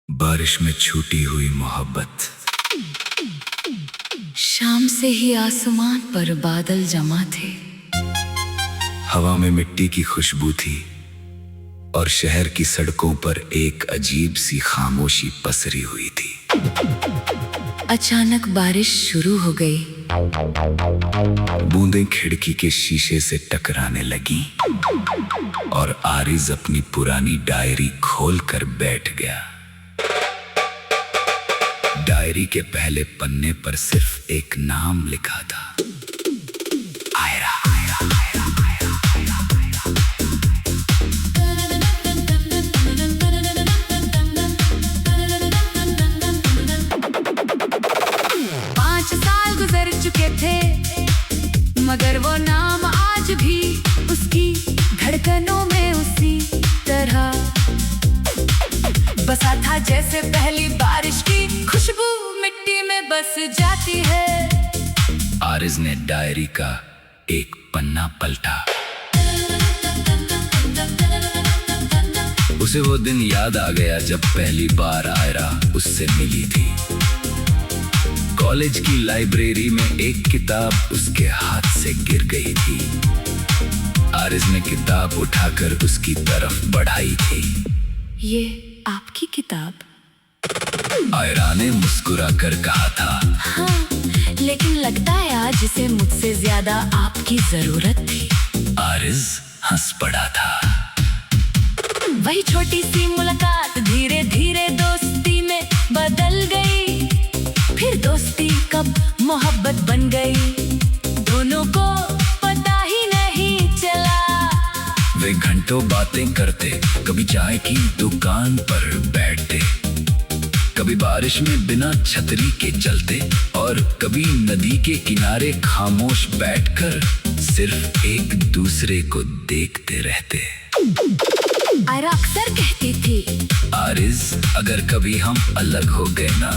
बारिश में छूटी हुई मोहब्बत। शाम से ही आसमान पर बादल जमा थे। हवा में मिट्टी की खुशबू थी और शहर की सड़कों पर एक अजीब सी खामोशी पसरी हुई थी। अचानक बारिश शुरू हो गई। बूंदें खिड़की के शीशे से टकराने लगीं और आरिज अपनी पुरानी डायरी खोलकर बैठ गया। डायरी के पहले पन्ने पर सिर्फ एक नाम लिखा था, आयरा। गुजर चुके थे मगर वो नाम आज भी उसकी धड़कनों में उसी तरह बसा था जैसे पहली बारिश की खुशबू मिट्टी में बस जाती है। आरिज ने डायरी का एक पन्ना पलटा। उसे वो दिन याद आ गया जब पहली बार आयरा उससे मिली थी। कॉलेज की लाइब्रेरी में एक किताब उसके हाथ से गिर गई थी। आरिज ने किताब उठाकर उसकी तरफ बढ़ाई थी। ये आपकी किताब? आयरा ने मुस्कुराकर कहा था। हाँ, लेकिन लगता है आज इसे मुझसे ज्यादा आपकी जरूरत थी। आरिज हंस पड़ा था। वही छोटी सी मुलाकात धीरे धीरे दोस्ती में बदल गई। फिर दोस्ती कब मोहब्बत बन गई, दोनों को पता ही नहीं चला। वे घंटों बातें करते, कभी चाय की दुकान पर बैठते, कभी बारिश में बिना छतरी के चलते और कभी नदी के किनारे खामोश बैठकर सिर्फ एक दूसरे को देखते रहते। आयरा अक्सर कहती थी, आरिज अगर कभी हम अलग हो गए ना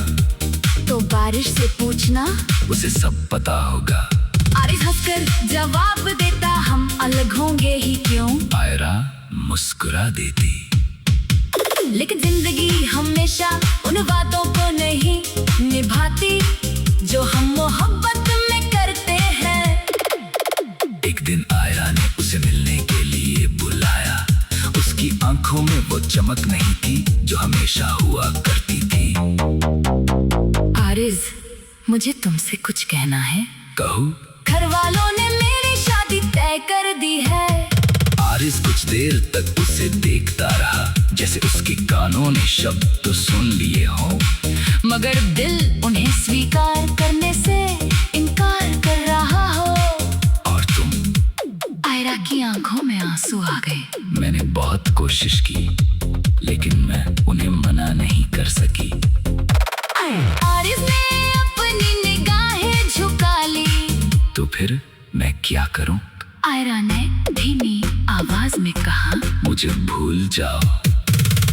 तो बारिश से पूछना, उसे सब पता होगा। आरिज हंसकर जवाब देता, हम अलग होंगे ही क्यों। आयरा मुस्कुरा देती। लेकिन जिंदगी हमेशा उन वादों को नहीं निभाती जो हम मोहब्बत में करते हैं। एक दिन आयरा ने उसे मिलने के लिए बुलाया। उसकी आंखों में वो चमक नहीं थी जो हमेशा हुआ करती थी। आरिज, मुझे तुमसे कुछ कहना है। कहूं? घर वालों ने मेरी शादी तय कर दी है। आरिज कुछ देर तक उसे देखता रहा, जैसे उसके कानों ने शब्द तो सुन लिए हों, मगर दिल उन्हें स्वीकार करने से इनकार कर रहा हो। और तुम? आयरा की आंखों में आंसू आ गए। मैंने बहुत कोशिश की, लेकिन मैं उन्हें मना नहीं कर सकी। आरिज ने अपनी निगाहें झुका ली। तो फिर मैं क्या करूं? आयरा ने धीमी आवाज में कहा, मुझे भूल जाओ।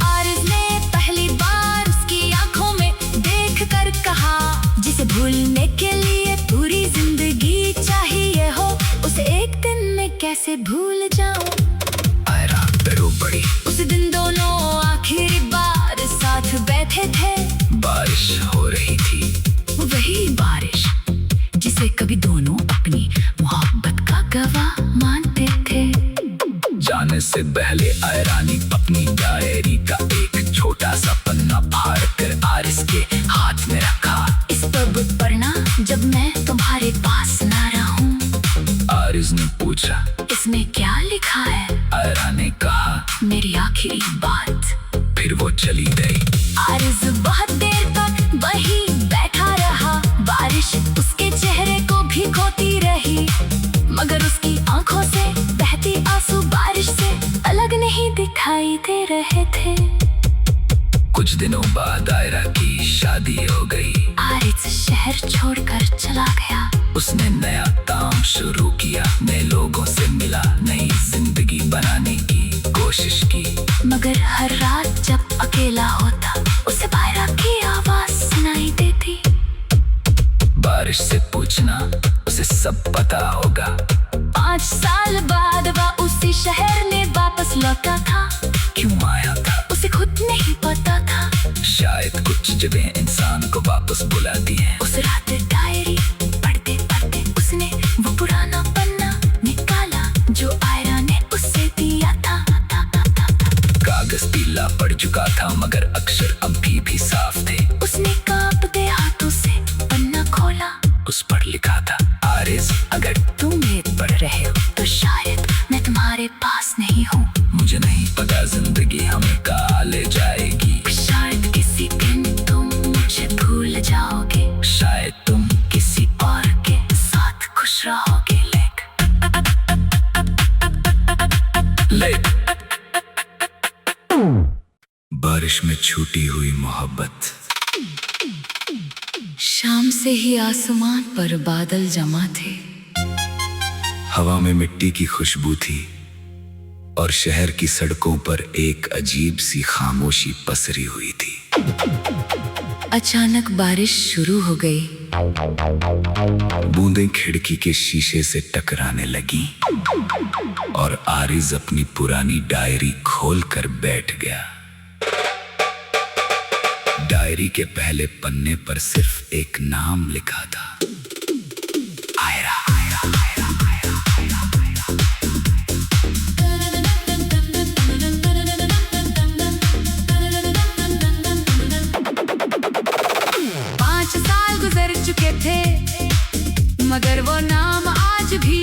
आरिज ने पहली बार उसकी आंखों में देखकर कहा, जिसे भूलने के लिए पूरी जिंदगी चाहिए हो, उसे एक दिन में कैसे भूल जाऊं। आयरा डरो बड़ी। उस दिन दोनों आखिरी बार साथ बैठे थे। बारिश हो रही थी, वही बारिश जिसे कभी दोनों अपनी मोहब्बत का गवाह मानते थे। जाने से पहले आयरा ने अपनी डायरी का एक छोटा सा पन्ना फाड़ कर आरिज के हाथ में रखा। इस पर पढ़ना जब मैं तुम्हारे पास ना रहूं। आरिज ने पूछा, इसमें क्या लिखा है? आयरा ने कहा, मेरी आखिरी बात। फिर वो चली गई। आरिज बहुत देर तक वहीं बैठा रहा। बारिश उसके चेहरे को भिगोती रही, मगर उसकी आंखों से बहती आंसू बारिश से अलग नहीं दिखाई दे रहे थे। कुछ दिनों बाद आयरा की शादी हो गई। आरिज शहर छोड़कर चला गया। उसने नया काम शुरू किया, नए लोगों से मिला, नई जिंदगी बनाने की कोशिश की। मगर हर रात जब अकेला होता, उसे आयरा की आवाज सुनाई देती। बारिश से पूछना, उसे सब पता होगा। 5 साल बाद वह उसी शहर में वापस लौटा था। क्यों आया था उसे खुद नहीं पता था। शायद कुछ जगह इंसान को वापस बुलाती हैं। उस रात डायरी पढ़ते पढ़ते उसने वो पुराना पन्ना निकाला जो आयरा ने उससे दिया था। कागज पीला पड़ चुका था मगर अक्षर अभी भी साफ थे। उसने कांपते हाथों से पन्ना खोला। उस पर लिखा था, आरिज़ अगर तुम मेद पढ़ रहे हो तो शायद मैं तुम्हारे पास नहीं हूँ। मुझे नहीं पता जिंदगी हमें कहाँ ले जाएगी। शायद किसी दिन तुम मुझे भूल जाओगे। शायद तुम किसी और के साथ खुश रहोगे। ले बारिश में छूटी हुई मोहब्बत। शाम से ही आसमान पर बादल जमा थे। हवा में मिट्टी की खुशबू थी और शहर की सड़कों पर एक अजीब सी खामोशी पसरी हुई थी। अचानक बारिश शुरू हो गई। बूंदें खिड़की के शीशे से टकराने लगी और आरिज़ अपनी पुरानी डायरी खोलकर बैठ गया। डायरी के पहले पन्ने पर सिर्फ एक नाम लिखा था, आयरा। 5 साल गुजर चुके थे मगर वो नाम आज भी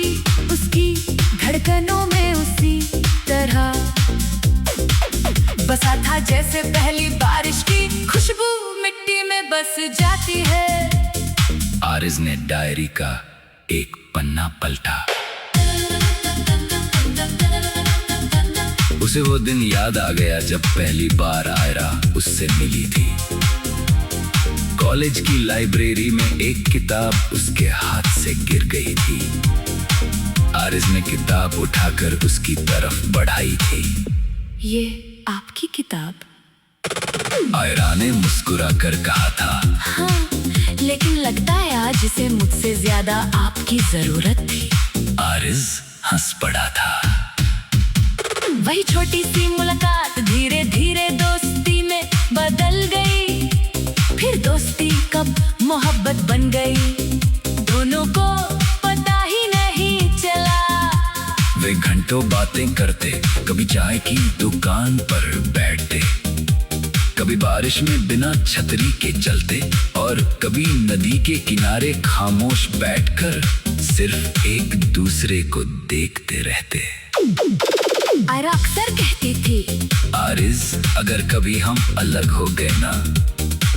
उसकी धड़कनों में उसी तरह बसा था जैसे पहली बारिश की खुशबू मिट्टी में बस जाती है। आरिज़ ने डायरी का एक पन्ना पलटा। उसे वो दिन याद आ गया जब पहली बार आयरा उससे मिली थी। कॉलेज की लाइब्रेरी में एक किताब उसके हाथ से गिर गई थी। आरिज़ ने किताब उठाकर उसकी तरफ बढ़ाई थी। ये आपकी किताब? आयरा ने मुस्कुरा कर कहा था। हाँ, लेकिन लगता है आज इसे मुझसे ज्यादा आपकी जरूरत थी। आरिज़ हंस पड़ा था। वही छोटी सी मुलाकात धीरे धीरे दोस्ती में बदल गई। फिर दोस्ती कब मोहब्बत बन गई दोनों को पता ही नहीं चला। वे घंटों बातें करते, कभी चाय की दुकान पर बैठते, कभी बारिश में बिना छतरी के चलते और कभी नदी के किनारे खामोश बैठकर सिर्फ एक दूसरे को देखते रहते। आयरा अक्सर कहती थी, आरिज़ अगर कभी हम अलग हो गए ना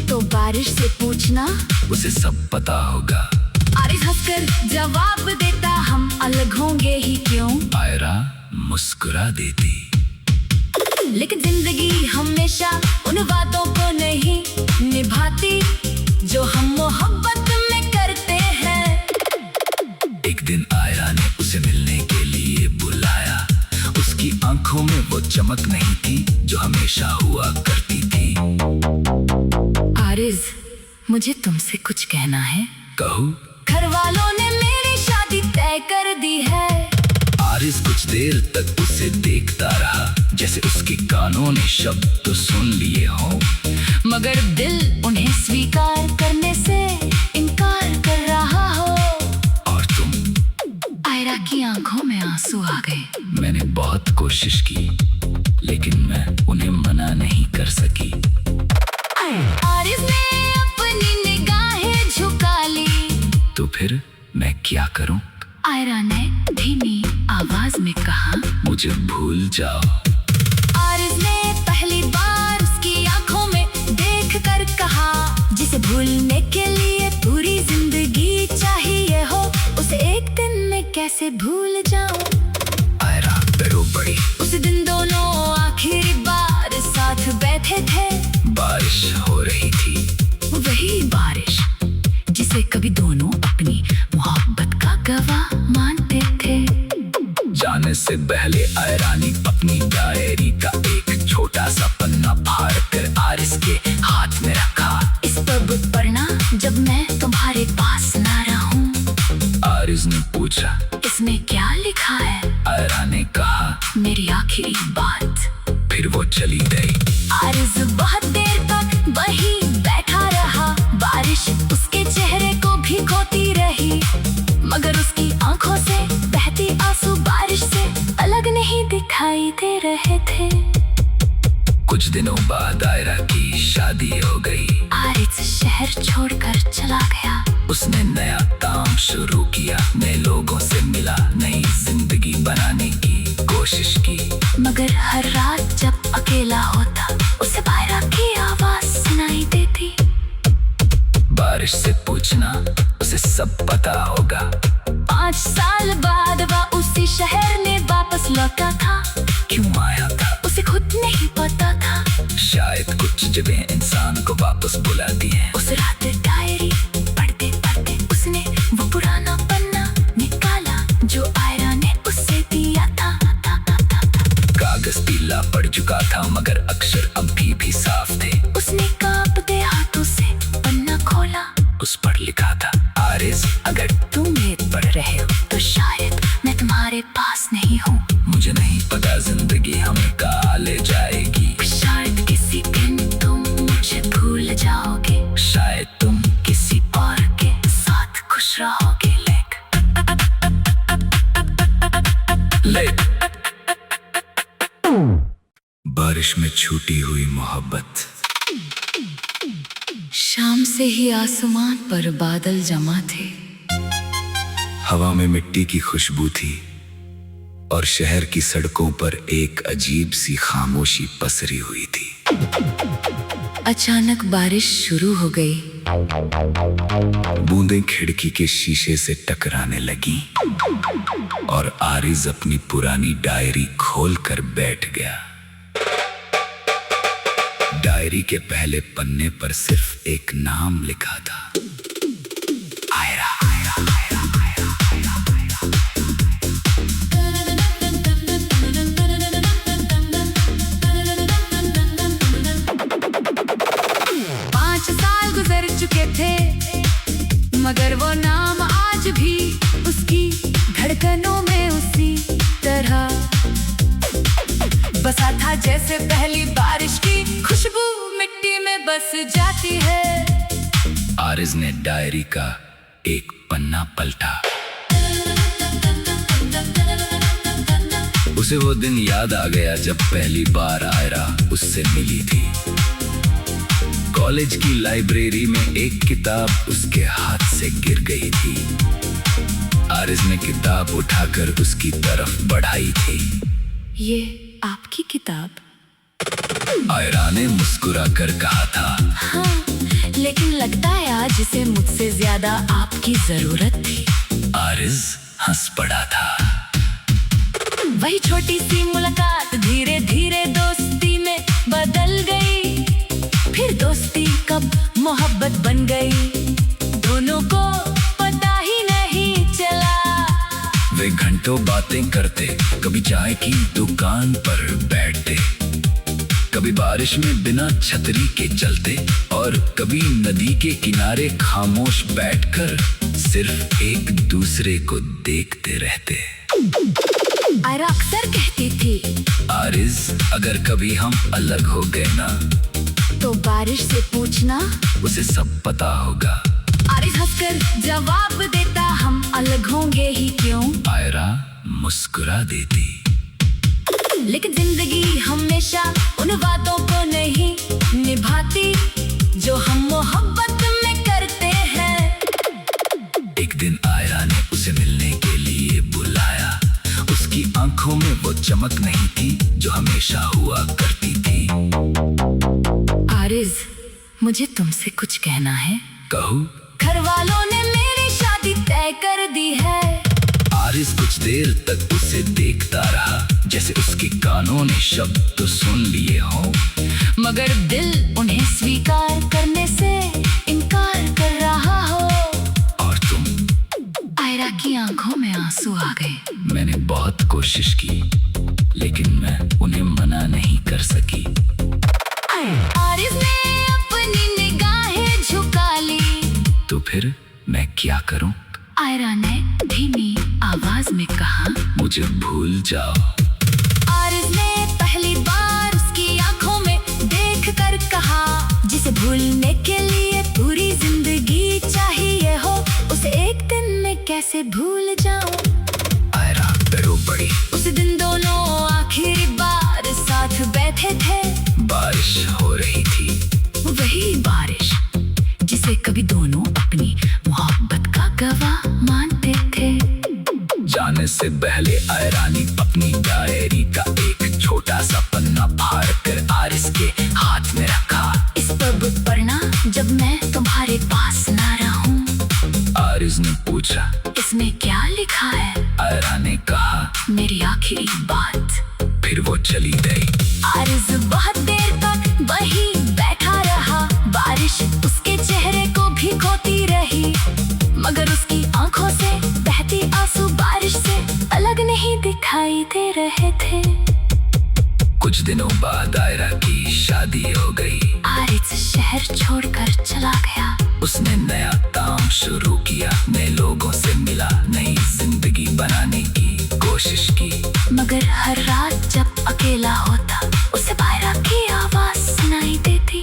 तो बारिश से पूछना, उसे सब पता होगा। आरिज़ हंसकर जवाब देता, हम अलग होंगे ही क्यों। आयरा मुस्कुरा देती। लेकिन जिंदगी हमेशा उन वादों को नहीं निभाती जो हम मोहब्बत में करते हैं। एक दिन आयरा ने उसे मिलने के लिए बुलाया। उसकी आंखों में वो चमक नहीं थी जो हमेशा हुआ करती थी। आरिज़, मुझे तुमसे कुछ कहना है। कहूँ? घर वालों ने मेरी शादी तय कर दी है। आरिज़ कुछ देर तक उसे देखता रहा जैसे उसके कानों ने शब्द तो सुन लिए हों मगर दिल उन्हें स्वीकार करने से इनकार कर रहा हो। और तुम? आयरा की आंखों में आंसू आ गए। मैंने बहुत कोशिश की लेकिन मैं उन्हें मना नहीं कर सकी। आरिज़ ने अपनी निगाहें झुका ली। तो फिर मैं क्या करूं? आयरा ने धीमी आवाज में कहा, मुझे भूल जाओ। आरिज़ ने पहली बार उसकी आंखों में देखकर कहा, जिसे भूलने के लिए पूरी जिंदगी चाहिए हो, उसे एक दिन में कैसे भूल जाऊं। आयरा रो पड़ी। उस दिन दोनों आखिरी बार साथ बैठे थे। बारिश हो रही थी, वही बारिश जिसे कभी दोनों अपनी मोहब्बत का गवाह मानते थे। जाने से पहले आयरा ने अपनी डायरी का एक छोटा सा पन्ना फाड़ कर आरिज़ के हाथ में रखा। इस पर पढ़ना जब मैं तुम्हारे पास ना रहूं। आरिज़ ने पूछा, इसमें क्या लिखा है? आयरा ने कहा, मेरी आखिरी बात। फिर वो चली गई। आरिज़ बहुत देर तक वही दिनों बाद आयरा की शादी हो गई। आरिज शहर छोड़कर चला गया। उसने नया काम शुरू किया, नए लोगों से मिला, नई जिंदगी बनाने की कोशिश की। मगर हर रात जब अकेला होता उसे बायरा की आवाज सुनाई देती। बारिश से पूछना, उसे सब पता होगा। 5 साल बाद वह उसी शहर में वापस लौटा था। क्यों आया था उसे खुद नहीं पता था। शायद कुछ जगह इंसान को वापस बुलाती हैं। उस रात डायरी पढ़ते पढ़ते उसने वो पुराना पन्ना निकाला जो आयरा ने उसे दिया था। कागज पीला पड़ चुका था मगर अक्षर अभी भी साफ थे। उसने कांपते हाथों से पन्ना खोला। उस पर लिखा था, आरिज अगर तुम ये पढ़ रहे हो तो शायद मैं तुम्हारे पास नहीं हूँ। मुझे नहीं पता जिंदगी हमें कहाँ ले जाएगी। शायद किसी दिन तुम मुझे भूल जाओगे। शायद तुम किसी और के साथ खुश रहोगे। लेक बारिश में छूटी हुई मोहब्बत। शाम से ही आसमान पर बादल जमा थे। हवा में मिट्टी की खुशबू थी और शहर की सड़कों पर एक अजीब सी खामोशी पसरी हुई थी। अचानक बारिश शुरू हो गई। बूंदें खिड़की के शीशे से टकराने लगीं और आरिज अपनी पुरानी डायरी खोलकर बैठ गया। डायरी के पहले पन्ने पर सिर्फ एक नाम लिखा था, आयरा। 5 साल गुजर चुके थे मगर वो नाम आज भी उसकी धड़कनों में उसी तरह बसा था जैसे पहली बारिश की खुशबू मिट्टी में बस जाती है। आरिज ने डायरी का एक पन्ना पलटा। उसे वो दिन याद आ गया जब पहली बार आयरा उससे मिली थी। कॉलेज की लाइब्रेरी में एक किताब उसके हाथ से गिर गई थी। आरिज ने किताब उठाकर उसकी तरफ बढ़ाई थी। ये आपकी किताब? आयरा ने मुस्कुरा कर कहा था। हाँ, लेकिन लगता है आज इसे मुझसे ज्यादा आपकी जरूरत थी। आरिज हंस पड़ा था। वही छोटी सी मुलाकात धीरे धीरे दोस्ती में बदल गई। फिर दोस्ती कब मोहब्बत बन गई दोनों को पता ही नहीं चला। वे घंटों बातें करते, कभी चाय की दुकान पर बैठते, कभी बारिश में बिना छतरी के चलते और कभी नदी के किनारे खामोश बैठकर सिर्फ एक दूसरे को देखते रहते। आयरा अक्सर कहती थी, आरिज अगर कभी हम अलग हो गए ना तो बारिश से पूछना, उसे सब पता होगा। आरिज हंसकर जवाब देता, हम अलग होंगे ही क्यों। आयरा मुस्कुरा देती। लेकिन जिंदगी हमेशा उन वादों को नहीं निभाती जो हम मोहब्बत में करते हैं। एक दिन आयरा ने उसे मिलने के लिए बुलाया। उसकी आंखों में वो चमक नहीं थी जो हमेशा हुआ करती थी। आरिज, मुझे तुमसे कुछ कहना है। कहूँ? घर वालों ने मेरी शादी तय कर दी है। आरिज कुछ देर तक उसे देखता रहा जैसे उसके कानों ने शब्द तो सुन लिए हों मगर दिल उन्हें स्वीकार करने से इनकार कर रहा हो। और तुम? आयरा की आंखों में आंसू आ गए। मैंने बहुत कोशिश की लेकिन मैं उन्हें मना नहीं कर सकी। आरिज ने अपनी निगाहें झुका ली। तो फिर मैं क्या करूं? आयरा ने धीमी आवाज में कहा, मुझे भूल जाओ। आरिज ने पहली बार उसकी आंखों में देख कर कहा, जिसे भूलने के लिए पूरी जिंदगी चाहिए हो, उसे एक दिन में कैसे भूल जाऊं। आयरा डरो पड़ी। उस दिन दोनों आखिरी बार साथ बैठे थे। बारिश हो रही थी। वही बारिश जिसे कभी दोनों अपनी मोहब्बत का गवाह मानते थे। जाने से पहले आयरानी अपनी डायरी का एक छोटा सा पन्ना फाड़ कर आरिस के हाथ में रखा। इस पर पढ़ना जब मैं तुम्हारे पास ना रहूं। आरिस ने पूछा, इसमें क्या लिखा है? आयरा ने कहा, मेरी आखिरी बात। फिर वो चली गई। आरिस बहुत देर तक वहीं बैठा रहा। बारिश उसके चेहरे को भिगोती रही, मगर उसकी आंखों से बहती आंसू बारिश से अलग नहीं दिखाई दे रहे थे। कुछ दिनों बाद आयरा की शादी हो गई। आरिस शहर छोड़कर चला गया। उसने नया काम शुरू किया, नए लोगों से मिला, नई जिंदगी बनाने की कोशिश की। मगर हर रात जब अकेला होता उसे बायरा की आवाज सुनाई देती।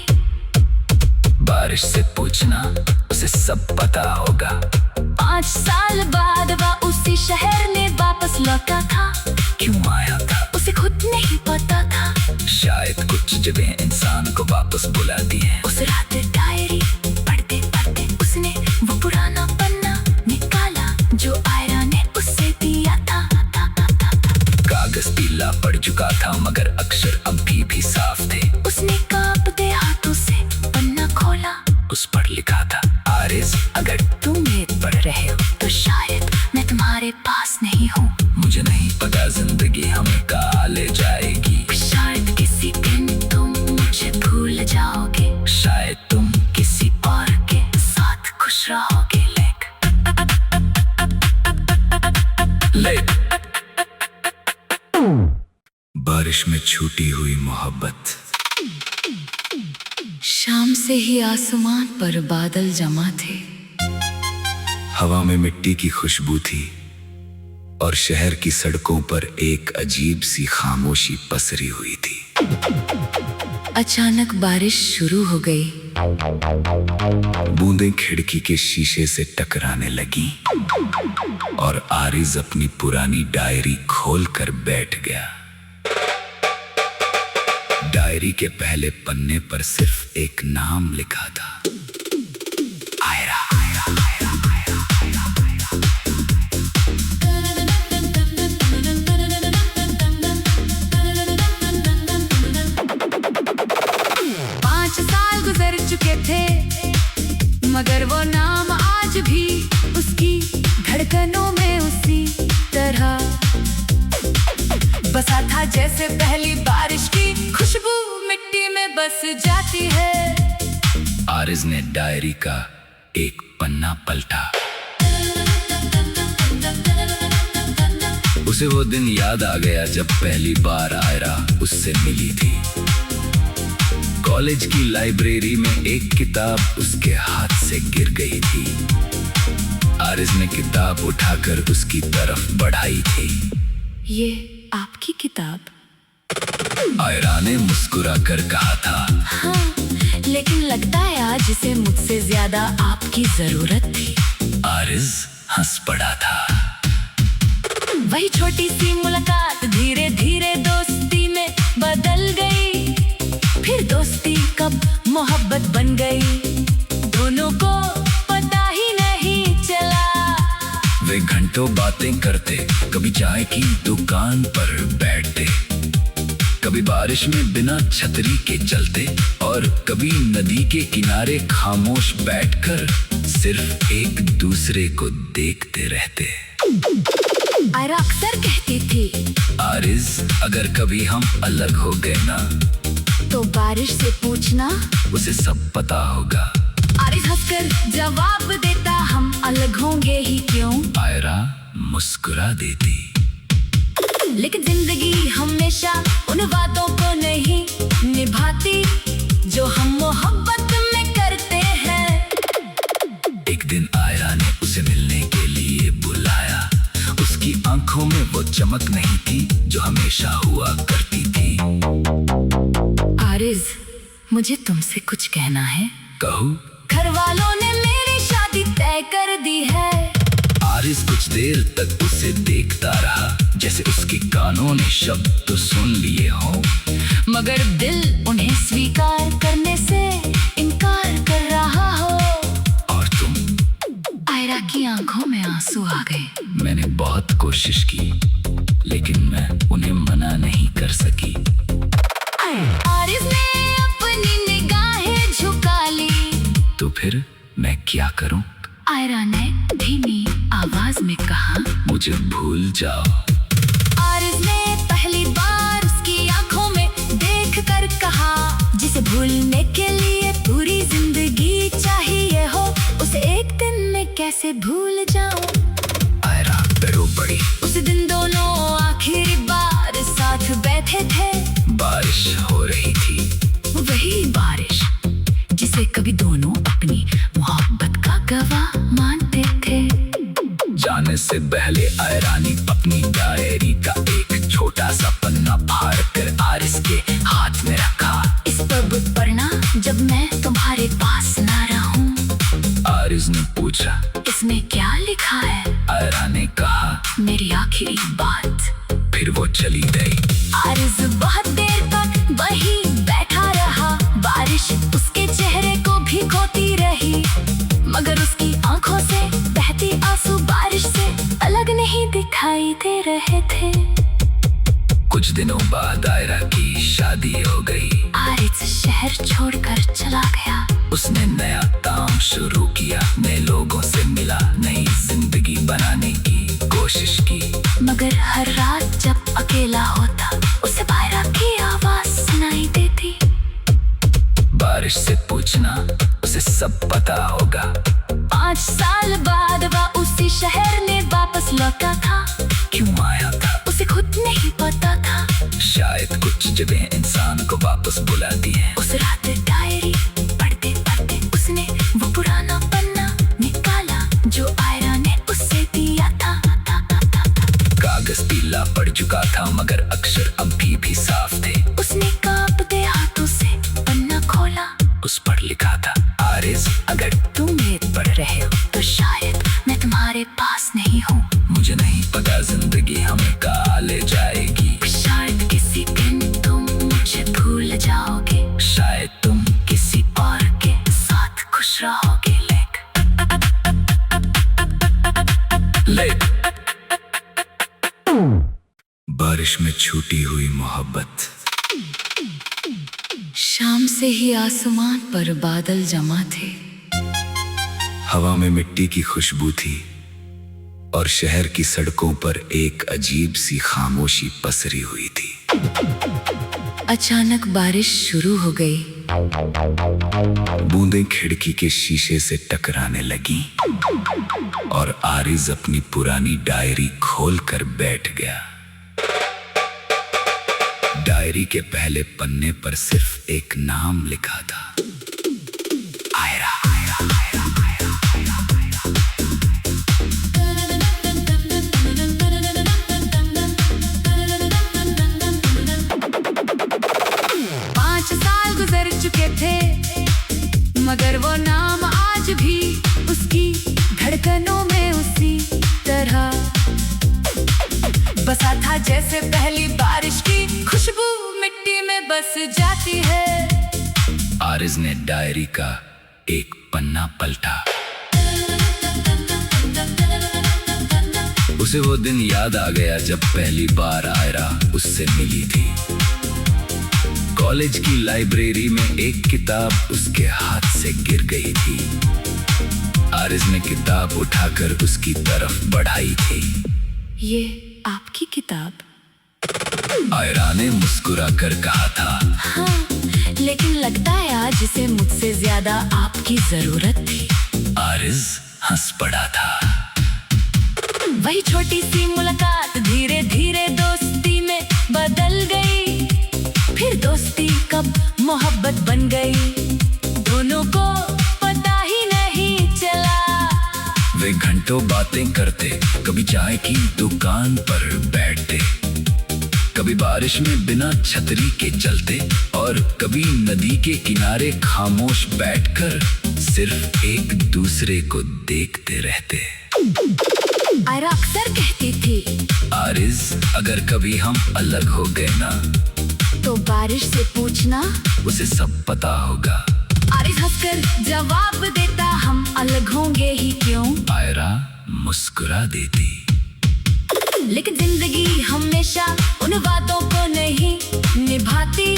बारिश से पूछना, उसे सब पता होगा। 5 साल बाद वह उसी शहर में वापस लौटा था। क्यों आया था उसे खुद नहीं पता था। शायद कुछ जगह इंसान को वापस बुलाती हैं। उस रात डायरी पढ़ते पढ़ते उसने वो पुराना पन्ना निकाला जो आयरा ने उससे दिया था। कागज पीला पड़ चुका था, मगर अक्षर अभी भी साफ थे। उसने कांपते हाथों से पन्ना खोला। उस पर लिखा था, आरिस, अगर तुम ये पढ़ रहे हो तो शायद मैं तुम्हारे पास नहीं हूँ। मुझे नहीं पता जिंदगी हमें कहाँ ले जाएगी। शायद किसी दिन तुम मुझे भूल जाओगे। शायद तुम किसी और के साथ खुश रहोगे। लेक बारिश में छूटी हुई मोहब्बत। शाम से ही आसमान पर बादल जमा थे। हवा में मिट्टी की खुशबू थी और शहर की सड़कों पर एक अजीब सी खामोशी पसरी हुई थी। अचानक बारिश शुरू हो गई। बूंदें खिड़की के शीशे से टकराने लगीं और आरिस अपनी पुरानी डायरी खोलकर बैठ गया। डायरी के पहले पन्ने पर सिर्फ एक नाम लिखा था, आयरा। गुजर चुके थे, मगर वो नाम आज भी उसकी धड़कनों में उसी तरह बसा था जैसे पहली बारिश की खुशबू मिट्टी में बस जाती है। आरिस ने डायरी का एक पन्ना पलटा। उसे वो दिन याद आ गया जब पहली बार आयरा उससे मिली थी। कॉलेज की लाइब्रेरी में एक किताब उसके हाथ से गिर गई थी। आरिस ने किताब उठाकर उसकी तरफ बढ़ाई थी। ये आपकी किताब? आयरा ने मुस्कुराकर कहा था। हाँ, लेकिन लगता है आज इसे मुझसे ज्यादा आपकी जरूरत थी। आरिस हंस पड़ा था। वही छोटी सी मुलाकात धीरे धीरे दोस्ती में बदल गई। फिर दोस्ती कब मोहब्बत बन गई, दोनों को पता ही नहीं चला। वे घंटों बातें करते, कभी चाय की दुकान पर बैठते, कभी बारिश में बिना छतरी के चलते और कभी नदी के किनारे खामोश बैठकर सिर्फ एक दूसरे को देखते रहते। आयरा अक्सर कहती थी, आरिस, अगर कभी हम अलग हो गए ना तो बारिश से पूछना, उसे सब पता होगा। आरिस हंसकर जवाब देता, हम अलग होंगे ही क्यों। आयरा मुस्कुरा देती। लेकिन जिंदगी हमेशा उन वादों को नहीं निभाती जो हम मोहब्बत में करते हैं। एक दिन आयरा ने उसे मिलने के लिए बुलाया। उसकी आंखों में वो चमक नहीं थी जो हमेशा हुआ करती थी। आरिस, मुझे तुमसे कुछ कहना है। कहूँ? घर वालों ने मेरी शादी तय कर दी है। आरिस कुछ देर तक उसे देखता रहा, जैसे उसके कानों ने शब्द तो सुन लिए हो, मगर दिल उन्हें स्वीकार करने से इनकार कर रहा हो। और तुम? आयरा की आंखों में आंसू आ गए। मैंने बहुत कोशिश की, लेकिन मैं उन्हें मना नहीं कर सकी। आरिज़ ने अपनी निगाहें झुका ली। तो फिर मैं क्या करूं? आयरा ने धीमी आवाज में कहा, मुझे भूल जाओ। आरिज़ ने पहली बार उसकी आंखों में देख कर कहा, जिसे भूलने के लिए पूरी जिंदगी चाहिए हो, उसे एक दिन में कैसे भूल जाऊं। आयरा डरो पड़ी। उस दिन दोनों आखिरी बार साथ बैठे थे। बारिश हो रही थी, वही बारिश जिसे कभी दोनों अपनी मोहब्बत का गवाह मानते थे। जाने से पहले आयरा ने अपनी डायरी का एक छोटा सा पन्ना फाड़ कर आरिस के हाथ में रखा। इस पब पढ़ना जब मैं तुम्हारे पास ना रहूं। आरिस ने पूछा, इसमें क्या लिखा है? आयरा ने कहा, मेरी आखिरी बात। फिर वो चली गई। आरिज़ बहुत देर तक वहीं बैठा रहा। बारिश उसके चेहरे को भिगोती रही, मगर उसकी आंखों से बहती आंसू बारिश से अलग नहीं दिखाई दे रहे थे। कुछ दिनों बाद आयरा की शादी हो गई। आरिज़ शहर छोड़कर चला गया। उसने नया काम शुरू किया, नए लोगों से मिला, नई जिंदगी बनाने की कोशिश की। मगर हर रात जब अकेला होता, उसे आयरा की आवाज सुनाई देती। बारिश से पूछना, उसे सब पता होगा। 5 साल बाद वह उसी शहर में वापस लौटा था। क्यों आया था उसे खुद नहीं पता था। शायद कुछ जगह इंसान को वापस बुलाती है। उस रात डायरी पढ़ते पढ़ते उसने वो पुराना पन्ना निकाला जो आयरा ने उससे दिया था। कागज पीला पड़ चुका था, मगर अक्षर अभी भी साफ थे। उसने कांपते हाथों से पन्ना खोला। उस पर लिखा था, आरिज़, अगर तुम वेद पढ़ रहे हो तो शायद मैं तुम्हारे पास नहीं हूँ। मुझे नहीं पता जिंदगी हमें कहाँ ले जाएगी। शायद किसी दिन तुम मुझे भूल जाओगे। शायद तुम किसी और के साथ खुश रहोगे। बारिश में छूटी हुई मोहब्बत। शाम से ही आसमान पर बादल जमा थे। हवा में मिट्टी की खुशबू थी और शहर की सड़कों पर एक अजीब सी खामोशी पसरी हुई थी। अचानक बारिश शुरू हो गई। बूंदें खिड़की के शीशे से टकराने लगीं और आरिज़ अपनी पुरानी डायरी खोलकर बैठ गया। डायरी के पहले पन्ने पर सिर्फ एक नाम लिखा था, आयरा। 5 साल गुजर चुके थे, मगर वो नाम आज भी उसकी धड़कनों में उसी तरह बसा था, जैसे पहली बारिश की खुशबू मिट्टी में बस जाती है। आरिज़ ने डायरी का एक पन्ना पलटा। उसे वो दिन याद आ गया जब पहली बार आयरा उससे मिली थी। कॉलेज की लाइब्रेरी में एक किताब उसके हाथ से गिर गई थी। आरिज़ ने किताब उठाकर उसकी तरफ बढ़ाई थी। ये आपकी किताब? आयरा ने मुस्कुरा कर कहा था। हाँ, लेकिन लगता है आज इसे मुझसे ज्यादा आपकी जरूरत थी। आरिज़ हंस पड़ा था। वही छोटी सी मुलाकात धीरे धीरे दोस्ती में बदल गई। फिर दोस्ती कब मोहब्बत बन गई, दोनों को पता ही नहीं चला। वे घंटों बातें करते, कभी चाय की दुकान पर बैठते, कभी बारिश में बिना छतरी के चलते, और कभी नदी के किनारे खामोश बैठकर सिर्फ एक दूसरे को देखते रहते। आयरा अक्सर कहती थी, आरिज अगर कभी हम अलग हो गए ना, तो बारिश से पूछना, उसे सब पता होगा। आरिज हंसकर जवाब देता, हम अलग होंगे ही क्यों। आयरा मुस्कुरा देती, लेकिन जिंदगी हमेशा उन वादों को नहीं निभाती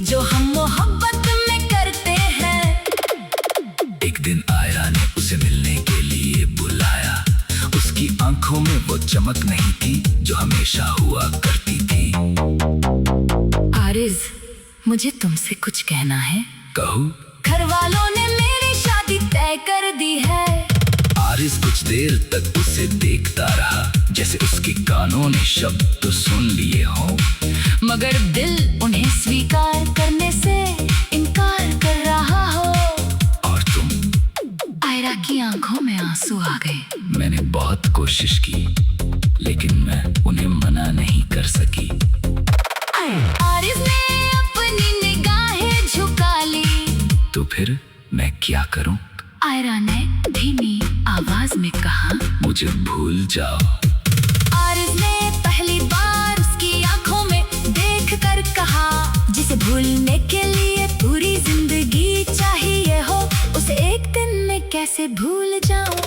जो हम मोहब्बत में करते हैं। एक दिन आयरा ने उसे मिलने के लिए बुलाया। उसकी आंखों में वो चमक नहीं थी जो हमेशा हुआ करती थी। आरिज, मुझे तुमसे कुछ कहना है। कहूँ? घर वालों ने मेरी शादी तय कर दी है। आरिज कुछ देर तक उसे देखता रहा, जैसे उसके कानों ने शब्द तो सुन लिए हों, मगर दिल उन्हें स्वीकार करने से इनकार कर रहा हो। और तुम? आयरा की आंखों में आंसू आ गए। मैंने बहुत कोशिश की, लेकिन मैं उन्हें मना नहीं कर सकी। आरिज ने अपनी निगाहें झुका ली। तो फिर मैं क्या करूं? आयरा ने धीमी आवाज में कहा, मुझे भूल जाओ। आरिज ने पहली बार उसकी आंखों में देख कर कहा, जिसे भूलने के लिए पूरी जिंदगी चाहिए हो, उसे एक दिन में कैसे भूल जाऊं।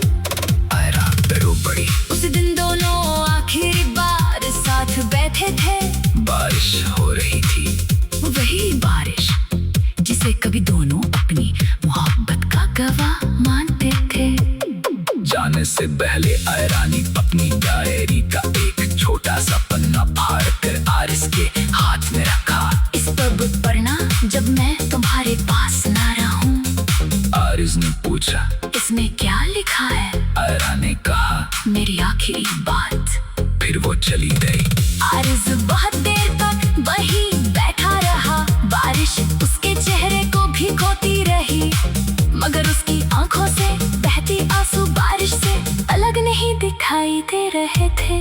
आयरा रो पड़ी। उस दिन दोनों आखिरी बार साथ बैठे थे। बारिश हो रही थी, वही बारिश जिसे कभी दोनों अपनी मोहब्बत का गवाह मानते थे। जाने से पहले आयरा ने अपनी डायरी का एक छोटा सा पन्ना फाड़ कर आरिज के हाथ में रखा। इस पर पढ़ना जब मैं तुम्हारे पास ना रहूं। आरिज ने पूछा, इसमें क्या लिखा है? आयरा ने कहा, मेरी आखिरी बात। फिर वो चली गई। आरिज बहुत देर तक वहीं बैठा रहा। बारिश उसके चेहरे को भिगोती रही, मगर उसकी आंखों से बहती आंसू बारिश से अलग नहीं दिखाई दे रहे थे।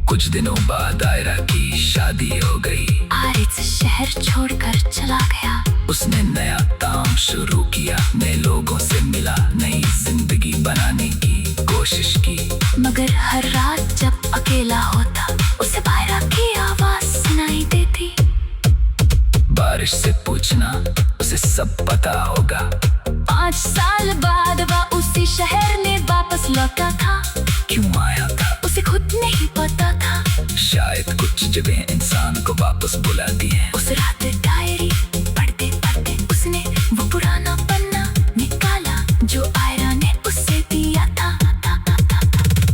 कुछ दिनों बाद आयरा की शादी हो गई। आरिज शहर छोड़कर चला गया। उसने नया काम शुरू किया, नए लोगों से मिला, नई जिंदगी बनाने की कोशिश की। मगर हर रात जब अकेला होता, उसे आयरा की आवाज सुनाई देती। बारिश से पूछना, उसे सब पता होगा। 5 साल बाद वह उसी शहर में वापस लौटा था। क्यों आया था उसे खुद नहीं पता था। शायद कुछ जगह इंसान को वापस बुलाती हैं। उस रात डायरी पढ़ते पढ़ते उसने वो पुराना पन्ना निकाला जो आयरा ने उसे दिया था।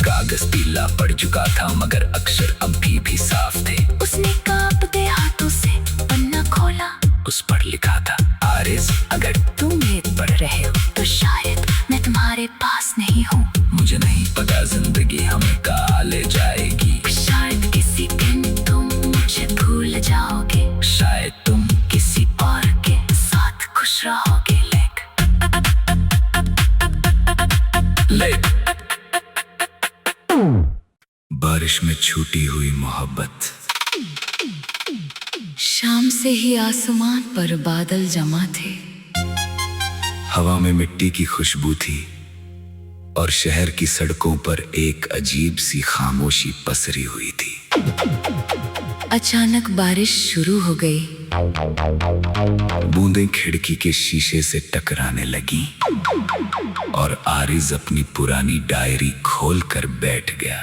कागज पीला पड़ चुका था, मगर अक्षर अभी भी साफ थे। उसने कांपते हाथों से पन्ना खोला। उस पर लिखा था, आरिज अगर तुम मेरे पढ़ रहे हो तो शायद मैं तुम्हारे पास नहीं हूँ। मुझे नहीं पता जिंदगी हमें कहाँ ले जाएगी। शायद किसी दिन तुम मुझे भूल जाओगे। शायद तुम किसी और के साथ खुश रहोगे। ले बारिश में छूटी हुई मोहब्बत। शाम से ही आसमान पर बादल जमा थे। हवा में मिट्टी की खुशबू थी और शहर की सड़कों पर एक अजीब सी खामोशी पसरी हुई थी। अचानक बारिश शुरू हो गई। बूंदें खिड़की के शीशे से टकराने लगी और आरिज अपनी पुरानी डायरी खोलकर बैठ गया।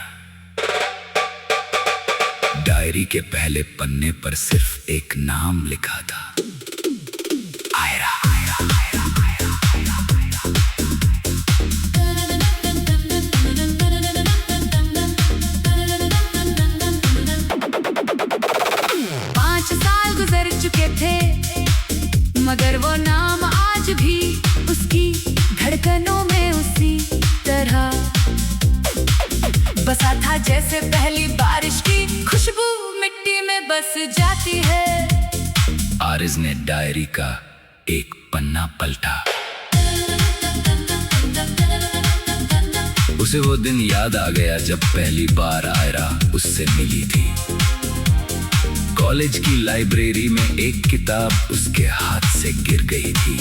डायरी के पहले पन्ने पर सिर्फ एक नाम लिखा था, आयरा। 5 साल गुजर चुके थे, मगर वो नाम आज भी उसकी धड़कनों में उसी तरह बसा था, जैसे पहली बारिश की खुशबू मिट्टी में बस जाती है। आरिज ने डायरी का एक पन्ना पलटा। उसे वो दिन याद आ गया जब पहली बार आयरा उससे मिली थी। कॉलेज की लाइब्रेरी में एक किताब उसके हाथ से गिर गई थी।